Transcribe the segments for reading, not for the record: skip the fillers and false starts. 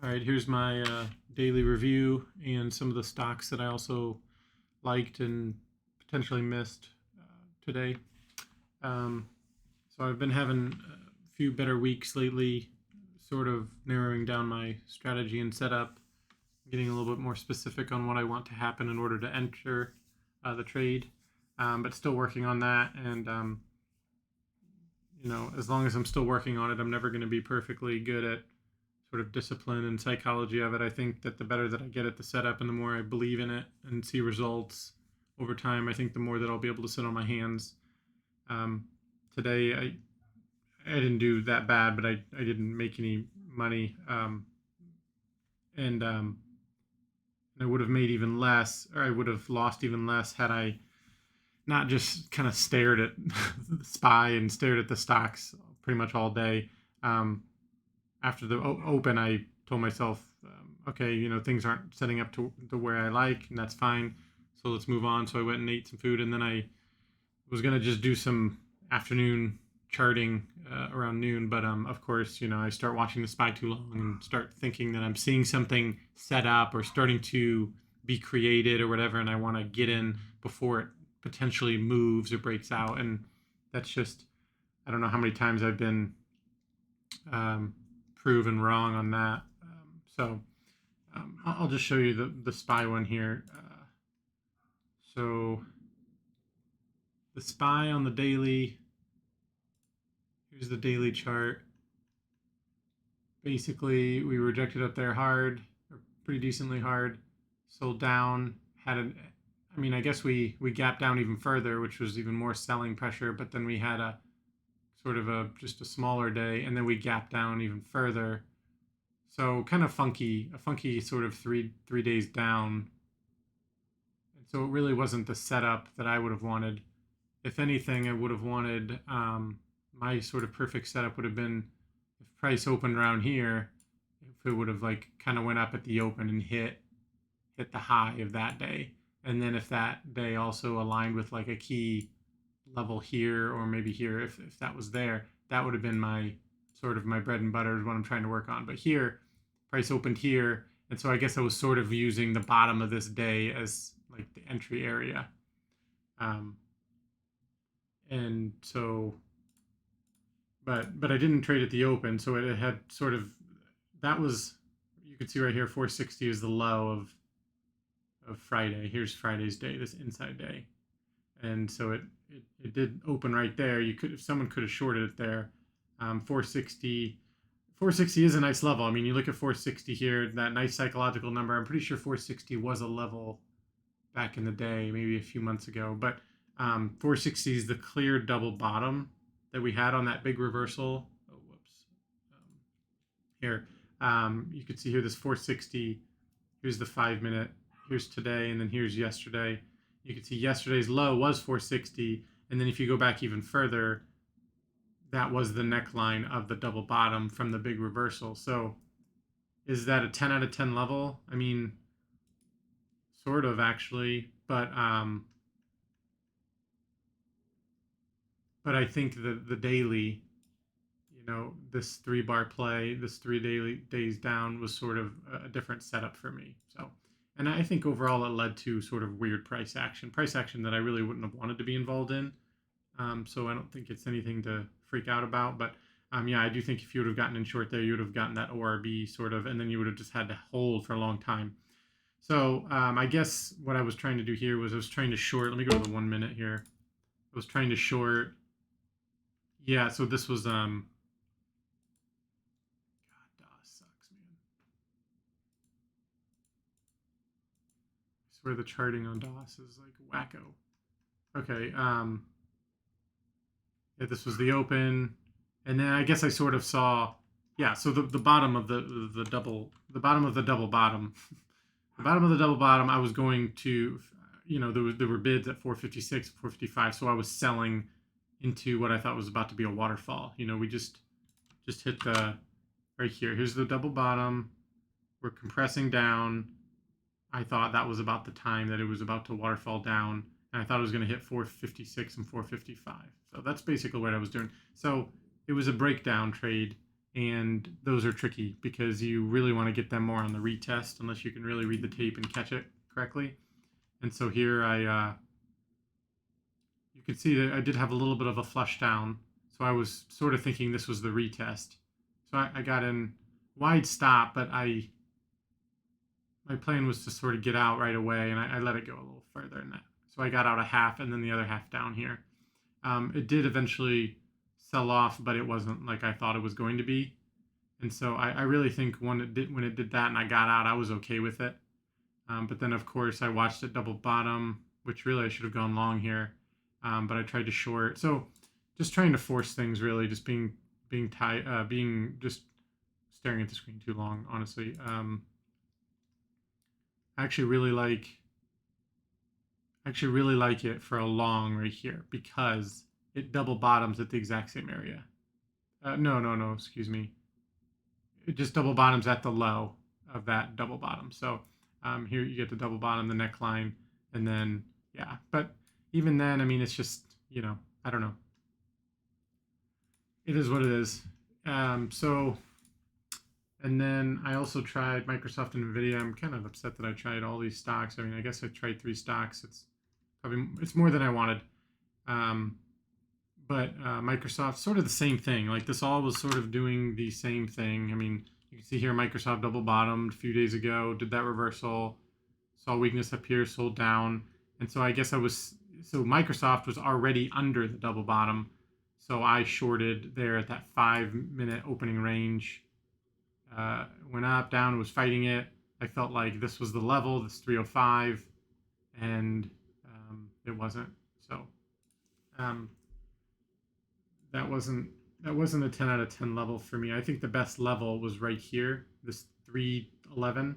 All right, here's my daily review and some of the stocks that I also liked and potentially missed today. Um, so I've been having a few better weeks lately, sort of narrowing down my strategy and setup, getting a little bit more specific on what I want to happen in order to enter the trade, but still working on that. And as long as I'm still working on it, I'm never going to be perfectly good at sort of discipline and psychology of it. I think that the better that I get at the setup and the more I believe in it and see results over time, I think the more that I'll be able to sit on my hands. Um, Today, I didn't do that bad, but I didn't make any money. And I would have made even less, or I would have lost even less had I not just kind of stared at the SPY and stared at the stocks pretty much all day. Um, After the open, I told myself, okay, things aren't setting up to where I like, and that's fine. So let's move on. So I went and ate some food, and then I was gonna just do some afternoon charting around noon. But of course, I start watching the SPY too long and start thinking that I'm seeing something set up or starting to be created or whatever, and I want to get in before it potentially moves or breaks out. And that's just, I don't know how many times I've been um, proven wrong on that. I'll just show you the SPY one here. So the SPY on the daily, here's the daily chart. Basically, we rejected up there hard, or pretty decently hard, sold down, I guess we gapped down even further, which was even more selling pressure, but then we had a sort of just a smaller day, and then we gapped down even further. So kind of funky, a funky sort of three days down. And so it really wasn't the setup that I would have wanted. If anything, I would have wanted my sort of perfect setup would have been if price opened around here, if it would have like kind of went up at the open and hit the high of that day. And then if that day also aligned with like a key level here or maybe here, if that was there, that would have been my sort of my bread and butter is what I'm trying to work on. But here, price opened here. And so I guess I was sort of using the bottom of this day as like the entry area. Um, and so, but I didn't trade at the open. So it had sort of, that was, you can see right here, 460 is the low of Friday. Here's Friday's day, this inside day. And so it did open right there. You could, if someone could have shorted it there, 460 460 is a nice level. I mean, you look at 460 here, that nice psychological number. I'm pretty sure 460 was a level back in the day, maybe a few months ago. But 460 is the clear double bottom that we had on that big reversal. Oh, whoops. Here, you can see here this 460. Here's the 5 minute. Here's today, and then here's yesterday. You can see yesterday's low was 460, and then if you go back even further, that was the neckline of the double bottom from the big reversal. So is that a 10 out of 10 level? I mean, sort of actually, but I think the daily, this 3 bar play, this 3 days down was sort of a different setup for me. So, and I think overall it led to sort of weird price action that I really wouldn't have wanted to be involved in. So I don't think it's anything to freak out about. But yeah, I do think if you would have gotten in short there, you would have gotten that ORB sort of, and then you would have just had to hold for a long time. So I guess what I was trying to do here was I was trying to short. Let me go to the 1 minute here. I was trying to short. Yeah, so this was God, DOS sucks, man. I swear the charting on DOS is like wacko. Okay, yeah, this was the open, and then I guess I sort of saw, yeah. So the bottom of the double, the bottom of the double bottom, the bottom of the double bottom. I was going to, there were bids at 456, 455, so I was selling into what I thought was about to be a waterfall. We just hit the right here. Here's the double bottom. We're compressing down. I thought that was about the time that it was about to waterfall down, and I thought it was going to hit 456 and 455. So that's basically what I was doing. So it was a breakdown trade, and those are tricky because you really want to get them more on the retest unless you can really read the tape and catch it correctly. And so here you can see that I did have a little bit of a flush down, so I was sort of thinking this was the retest. So I got in wide stop, but my plan was to sort of get out right away, and I let it go a little further than that. So I got out a half and then the other half down here. It did eventually sell off, but it wasn't like I thought it was going to be. And so I really think when it did that and I got out, I was okay with it. But then, of course, I watched it double bottom, which really I should have gone long here. But I tried to short. So just trying to force things, really, just being tight, being just staring at the screen too long, honestly. I actually really like it for a long right here because it double bottoms at the exact same area. No, excuse me. It just double bottoms at the low of that double bottom. So here you get the double bottom, the neckline, and then, yeah. But even then, I mean, it's just, I don't know. It is what it is. And then I also tried Microsoft and NVIDIA. I'm kind of upset that I tried all these stocks. I mean, I guess I tried 3 stocks. It's more than I wanted. But Microsoft, sort of the same thing. Like this all was sort of doing the same thing. I mean, you can see here Microsoft double bottomed a few days ago, did that reversal, saw weakness up here, sold down. And so I guess so Microsoft was already under the double bottom. So I shorted there at that 5-minute opening range. Went up, down, was fighting it. I felt like this was the level, this 305, and it wasn't. So that wasn't a 10 out of 10 level for me. I think the best level was right here, this 311.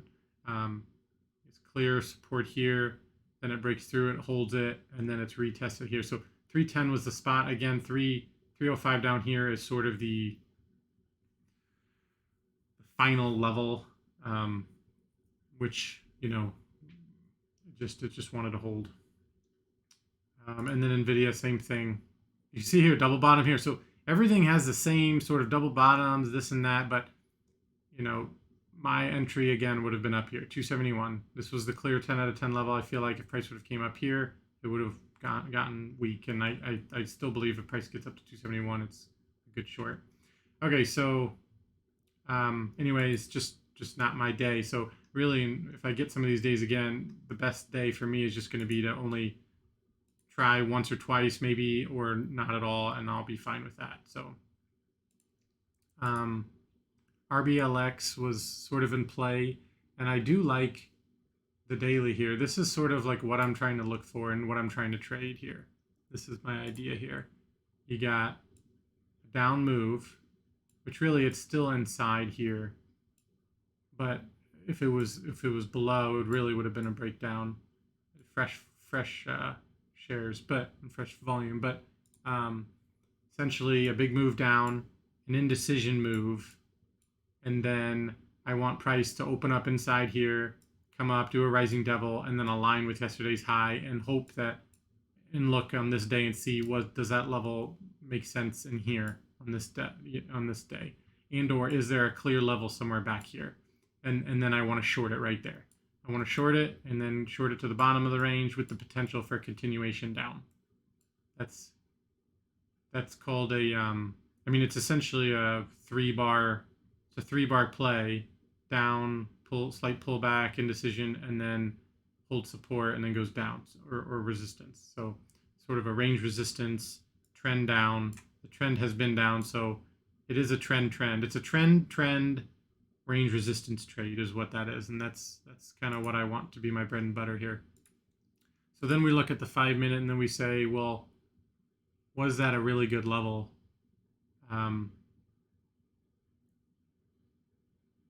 It's clear support here, then it breaks through, it holds it, and then it's retested here. So 310 was the spot. Again, 305 down here is sort of the final level, which it just wanted to hold. And then NVIDIA, same thing. You see here, double bottom here. So everything has the same sort of double bottoms, this and that, but my entry again would have been up here, 271. This was the clear 10 out of 10 level. I feel like if price would have came up here, it would have gotten weak, and I still believe if price gets up to 271, it's a good short. Okay, so anyways, just not my day. So really, if I get some of these days again, the best day for me is just going to be to only try once or twice maybe, or not at all, and I'll be fine with that. So RBLX was sort of in play, and I do like the daily here. This is sort of like what I'm trying to look for and what I'm trying to trade here. This is my idea here. You got a down move, which really it's still inside here, but if it was below, it really would have been a breakdown, fresh shares, but fresh volume. But essentially a big move down, an indecision move, and then I want price to open up inside here, come up, do a rising devil, and then align with yesterday's high, and hope that, and look on this day and see does that level make sense in here on this day, and or is there a clear level somewhere back here, and then I want to short it right there. I want to short it and then short it to the bottom of the range with the potential for continuation down. That's called a I mean, it's essentially a 3-bar. It's a 3-bar play, down, slight pullback, indecision, and then hold support, and then goes down, or resistance. So sort of a range resistance, trend down. The trend has been down, so it is a trend. It's a trend range resistance trade is what that is, and that's kind of what I want to be my bread and butter here. So then we look at the 5-minute, and then we say, well, was that a really good level?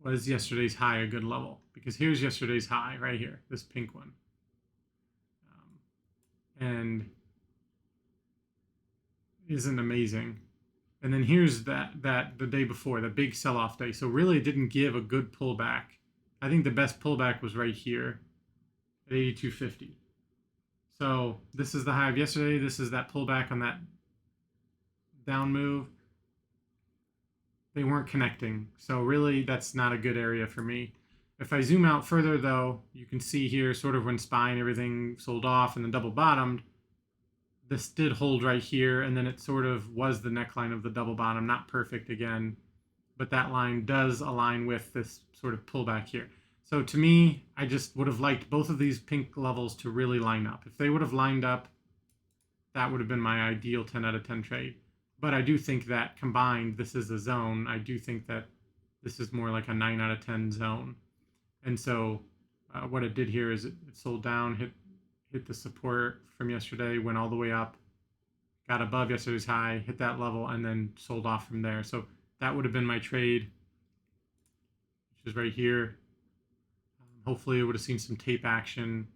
Was yesterday's high a good level? Because here's yesterday's high right here, this pink one, and isn't amazing. And then here's that the day before, the big sell-off day. So really it didn't give a good pullback. I think the best pullback was right here at 82.50. So this is the high of yesterday. This is that pullback on that down move. they weren't connecting. So really, that's not a good area for me. If I zoom out further, though, you can see here sort of when SPY and everything sold off and then double bottomed, this did hold right here, and then it sort of was the neckline of the double bottom. Not perfect again, but that line does align with this sort of pullback here. So to me, I just would have liked both of these pink levels to really line up. If they would have lined up, that would have been my ideal 10 out of 10 trade. But I do think that combined, this is a zone. I do think that this is more like a 9 out of 10 zone. And so what it did here is it sold down, hit the support from yesterday, went all the way up, got above yesterday's high, hit that level, and then sold off from there. So that would have been my trade, which is right here. Hopefully it would have seen some tape action,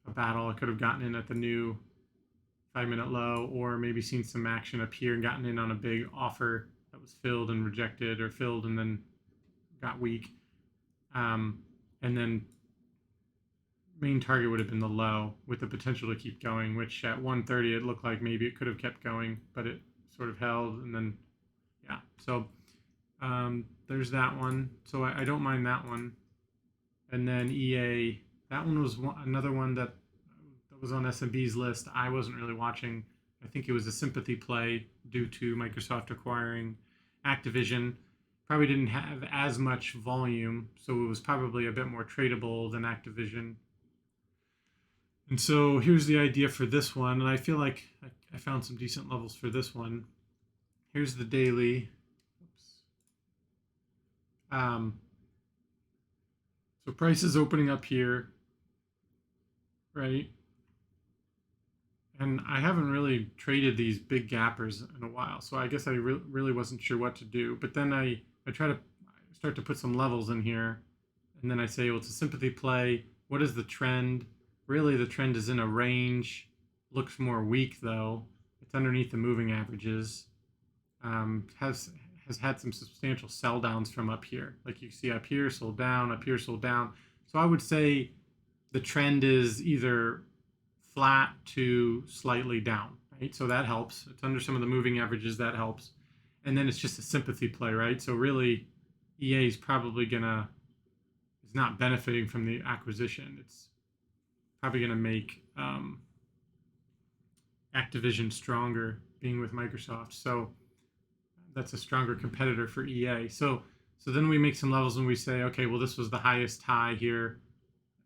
a battle. I could have gotten in at the new 5-minute low, or maybe seen some action up here and gotten in on a big offer that was filled and rejected, or filled and then got weak. And then main target would have been the low with the potential to keep going, which at 130 it looked like maybe it could have kept going, but it sort of held. And then yeah, so there's that one. So I don't mind that one. And then EA, that one was another one that was on SMB's list. I wasn't really watching. I think it was a sympathy play due to Microsoft acquiring Activision. Probably didn't have as much volume, so it was probably a bit more tradable than Activision. And so here's the idea for this one, and I feel like I found some decent levels for this one. Here's the daily. So price is opening up here, right? And I haven't really traded these big gappers in a while, so I guess I really wasn't sure what to do. But then I try to start to put some levels in here, and then I say, well, it's a sympathy play. What is the trend? Really, the trend is in a range. Looks more weak, though. It's underneath the moving averages. Has had some substantial sell downs from up here. Like you see up here, sold down, up here, sold down. So I would say the trend is either flat to slightly down, right? So that helps. It's under some of the moving averages, that helps. And then it's just a sympathy play, right? So really, EA is probably is not benefiting from the acquisition. It's probably gonna make Activision stronger being with Microsoft. So that's a stronger competitor for EA. So then we make some levels and we say, okay, well, this was the highest high here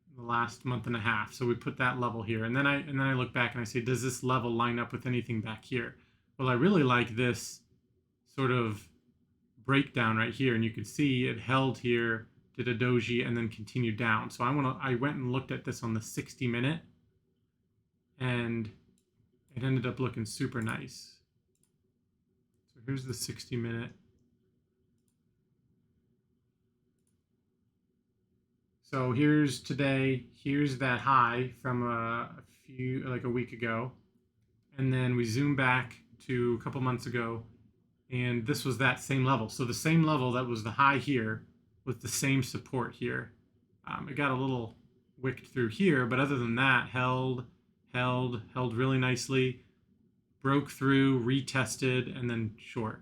in the last month and a half. So we put that level here. And then I look back and I say, does this level line up with anything back here? Well, I really like this sort of breakdown right here. And you can see it held here, did a doji, and then continued down. So I went and looked at this on the 60-minute, and it ended up looking super nice. Here's the 60-minute. So here's today. Here's that high from a week ago. And then we zoom back to a couple months ago, and this was that same level. So the same level that was the high here with the same support here. It got a little wicked through here, but other than that, held really nicely. Broke through, retested, and then short.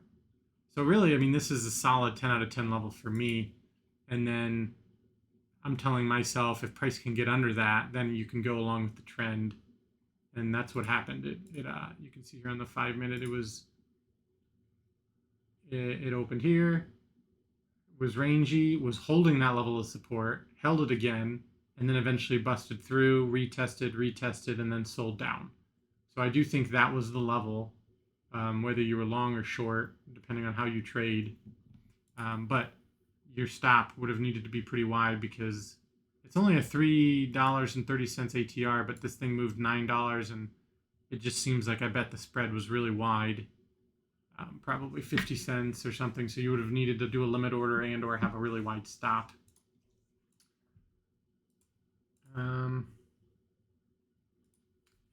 So really, I mean, this is a solid 10 out of 10 level for me. And then I'm telling myself, if price can get under that, then you can go along with the trend. And that's what happened. You can see here on the 5-minute, it opened here, was rangy, was holding that level of support, held it again, and then eventually busted through, retested, and then sold down. So I do think that was the level, whether you were long or short, depending on how you trade. But your stop would have needed to be pretty wide because it's only a $3.30 ATR, but this thing moved $9, and it just seems like I bet the spread was really wide, probably 50 cents or something. So you would have needed to do a limit order and or have a really wide stop.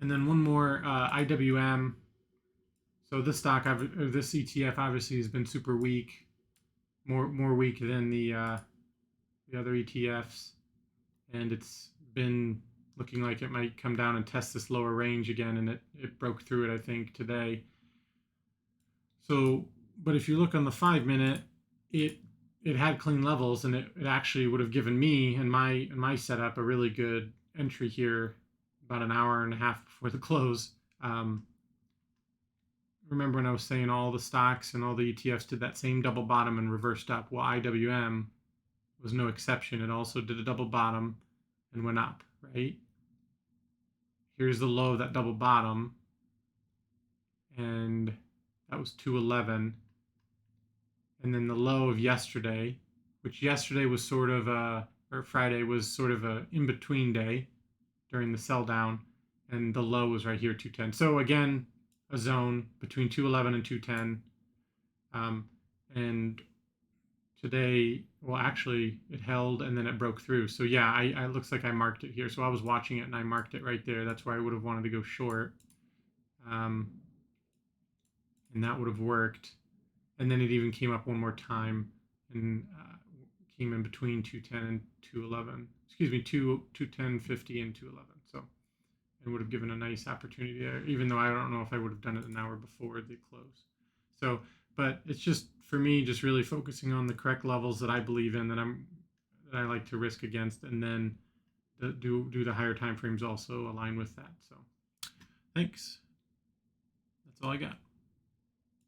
And then one more, IWM. So this this ETF obviously has been super weak, more weak than the other ETFs, and it's been looking like it might come down and test this lower range again, and it broke through it, I think, today. So, but if you look on the 5-minute, it it had clean levels, and it actually would have given me and my setup a really good entry here about an hour and a half before the close. Remember when I was saying all the stocks and all the ETFs did that same double bottom and reversed up? Well, IWM was no exception. It also did a double bottom and went up, right? Here's the low of that double bottom, and that was 211. And then the low of yesterday, which yesterday was sort of or Friday was sort of a in-between day during the sell down, and the low was right here, 210. So again, a zone between 211 and 210. And today, well, actually, it held and then it broke through. So yeah, it looks like I marked it here. So I was watching it and I marked it right there. That's where I would have wanted to go short. And that would have worked. And then it even came up one more time and came in between 210 and 211. Excuse me, 210.50 and 211. So it would have given a nice opportunity there, even though I don't know if I would have done it an hour before the close. So, but it's just for me, just really focusing on the correct levels that I believe in, that I like to risk against, and then do the higher time frames also align with that. So, thanks. That's all I got.